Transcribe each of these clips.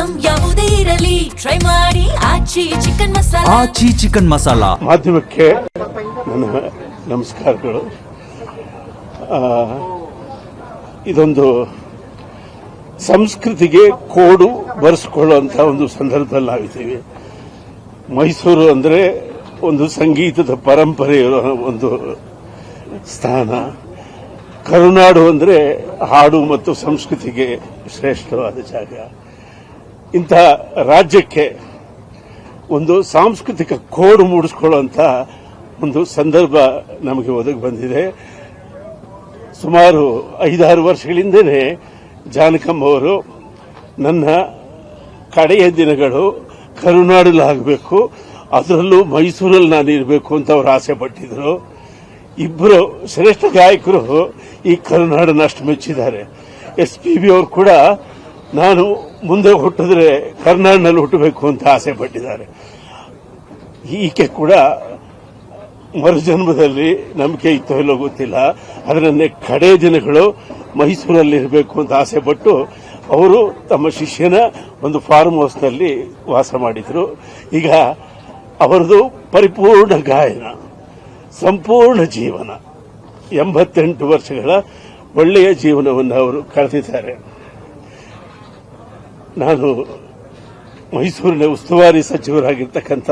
Item ಯಾವುದೇ ಇರಲಿ try ಮಾಡಿ ಆಚಿ ಚಿಕನ್ ಮಸಾಲಾ. ಮಾಧ್ಯಮಕ್ಕೆ ನನ್ನ ನಮಸ್ಕಾರಗಳು. ಇದೊಂದು ಸಂಸ್ಕೃತಿಗೆ ಕೋಡು ಬರೆಸಿಕೊಳ್ಳುವಂತ ಒಂದು ಸಂದರ್ಭದಲ್ಲಿ ನಾವಿದ್ದೀವಿ. ಮೈಸೂರು ಅಂದ್ರೆ ಒಂದು ಸಂಗೀತದ ಪರಂಪರೆ ಇರುವ ಒಂದು ಸ್ಥಾನ. ಕರುನಾಡು ಅಂದ್ರೆ ಹಾಡು ಮತ್ತು ಸಂಸ್ಕೃತಿಗೆ ಶ್ರೇಷ್ಠವಾದ ಜಾಗ. ಇಂಥ ರಾಜ್ಯಕ್ಕೆ ಒಂದು ಸಾಂಸ್ಕೃತಿಕ ಕೋಡು ಮೂಡಿಸಿಕೊಳ್ಳುವಂತ ಒಂದು ಸಂದರ್ಭ ನಮಗೆ ಒದಗಿ ಬಂದಿದೆ. ಸುಮಾರು 5-6 ವರ್ಷಗಳಿಂದಲೇ ಜಾನಕಮ್ಮ ಅವರು ನನ್ನ ಕಡೆಯ ದಿನಗಳು ಕರುನಾಡಲ್ಲಾಗಬೇಕು, ಅದರಲ್ಲೂ ಮೈಸೂರಲ್ಲಿ ನಾನು ಇರಬೇಕು ಅಂತ ಅವರು ಆಸೆ ಪಟ್ಟಿದ್ರು. ಇಬ್ಬರು ಶ್ರೇಷ್ಠ ಗಾಯಕರು ಈ ಕರುನಾಡನ್ನು ಅಷ್ಟು ಮೆಚ್ಚಿದ್ದಾರೆ. SPB ಅವರು ಕೂಡ ನಾನು ಮುಂದೆ ಹುಟ್ಟಿದ್ರೆ ಕರ್ನಾಟಕದಲ್ಲಿ ಹುಟ್ಟಬೇಕು ಅಂತ ಆಸೆ ಪಟ್ಟಿದ್ದಾರೆ. ಈಕೆ ಕೂಡ ಮರುಜನ್ಮದಲ್ಲಿ ನಂಬಿಕೆ ಇತ್ತೋ ಇಲ್ಲೋ ಗೊತ್ತಿಲ್ಲ, ಅದರನ್ನೇ ಕಡೆ ದಿನಗಳು ಮೈಸೂರಲ್ಲಿ ಇರಬೇಕು ಅಂತ ಆಸೆ ಪಟ್ಟು ಅವರು ತಮ್ಮ ಶಿಷ್ಯನ ಒಂದು ಫಾರ್ಮ್ ಹೌಸ್ನಲ್ಲಿ ವಾಸ ಮಾಡಿದ್ರು. ಈಗ ಅವರದು ಪರಿಪೂರ್ಣ ಗಾಯನ, ಸಂಪೂರ್ಣ ಜೀವನ, 88 ವರ್ಷಗಳ ಒಳ್ಳೆಯ ಜೀವನವನ್ನು ಅವರು ಕಳೆದಿದ್ದಾರೆ. ನಾನು ಮೈಸೂರಿನ ಉಸ್ತುವಾರಿ ಸಚಿವರಾಗಿರ್ತಕ್ಕಂಥ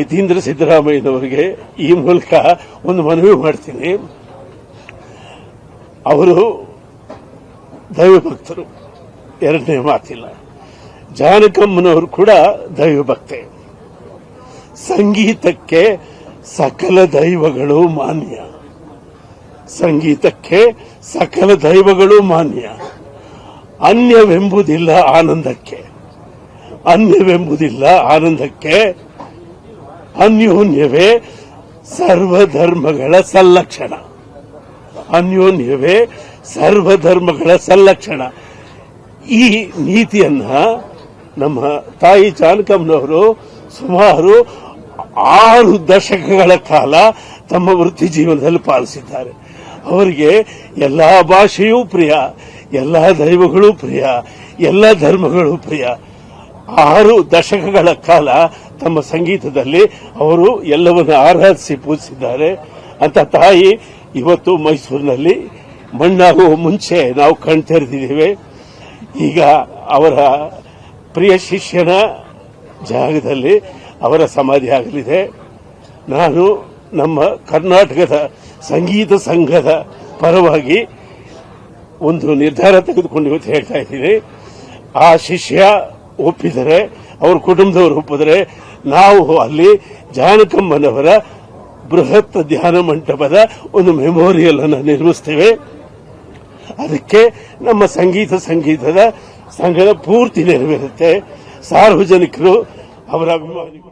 ಯತೀಂದ್ರ ಸಿದ್ದರಾಮಯ್ಯನವರಿಗೆ ಈ ಮೂಲಕ ಒಂದು ಮನವಿ ಮಾಡ್ತೀನಿ. ಅವರು ದೈವಭಕ್ತರು, ಎರಡನೇ ಮಾತಿಲ್ಲ. ಜಾನಕಮ್ಮನವರು ಕೂಡ ದೈವಭಕ್ತೆ. ಸಂಗೀತಕ್ಕೆ ಸಕಲ ದೈವಗಳು ಮಾನ್ಯ, ಸಂಗೀತಕ್ಕೆ ಸಕಲ ದೈವಗಳು ಮಾನ್ಯ. ಅನ್ಯವೆಂಬುದಿಲ್ಲ ಆನಂದಕ್ಕೆ, ಅನ್ಯವೆಂಬುದಿಲ್ಲ ಆನಂದಕ್ಕೆ. ಅನ್ಯೋನ್ಯವೇ ಸರ್ವಧರ್ಮಗಳ ಸಲ್ಲಕ್ಷಣ, ಅನ್ಯೋನ್ಯವೇ ಸರ್ವಧರ್ಮಗಳ ಸಲ್ಲಕ್ಷಣ. ಈ ನೀತಿಯನ್ನ ನಮ್ಮ ತಾಯಿ ಜಾನಕಮ್ಮನವರು ಸುಮಾರು 6 ದಶಕಗಳ ಕಾಲ ತಮ್ಮ ವೃತ್ತಿ ಜೀವನದಲ್ಲಿ ಪಾಲಿಸಿದ್ದಾರೆ. ಅವರಿಗೆ ಎಲ್ಲಾ ಭಾಷೆಯೂ ಪ್ರಿಯ, ಎಲ್ಲಾ ದೈವಗಳೂ ಪ್ರಿಯ, ಎಲ್ಲ ಧರ್ಮಗಳೂ ಪ್ರಿಯ. 6 ದಶಕಗಳ ಕಾಲ ತಮ್ಮ ಸಂಗೀತದಲ್ಲಿ ಅವರು ಎಲ್ಲವನ್ನು ಆರಾಧಿಸಿ ಪೂಜಿಸಿದ್ದಾರೆ. ಅಂತ ತಾಯಿ ಇವತ್ತು ಮೈಸೂರಿನಲ್ಲಿ ಮಣ್ಣಾಗುವ ಮುಂಚೆ ನಾವು ಕಣ್ತೆರೆದಿದ್ದೇವೆ. ಈಗ ಅವರ ಪ್ರಿಯ ಶಿಷ್ಯನ ಜಾಗದಲ್ಲಿ ಅವರ ಸಮಾಧಿ ಆಗಲಿದೆ. ನಾನು ನಮ್ಮ ಕರ್ನಾಟಕದ ಸಂಗೀತ ಸಂಘದ ಪರವಾಗಿ ಒಂದು ನಿರ್ಧಾರ ತೆಗೆದುಕೊಂಡು ಇವತ್ತು ಹೇಳ್ತಾ ಇದ್ದೀನಿ. ಆ ಶಿಷ್ಯ ಒಪ್ಪಿದರೆ, ಅವ್ರ ಕುಟುಂಬದವರು ಒಪ್ಪಿದರೆ, ನಾವು ಅಲ್ಲಿ ಜಾನಕಮ್ಮನವರ ಬೃಹತ್ ಧ್ಯಾನ ಮಂಟಪದ ಒಂದು ಮೆಮೋರಿಯಲ್ ಅನ್ನು ನಿರ್ಮಿಸ್ತೇವೆ. ಅದಕ್ಕೆ ನಮ್ಮ ಸಂಗೀತದ ಸಂಘದ ಪೂರ್ತಿ ನೆರವೇರುತ್ತೆ. ಸಾರ್ವಜನಿಕರು, ಅವರ ಅಭಿಮಾನಿಗಳು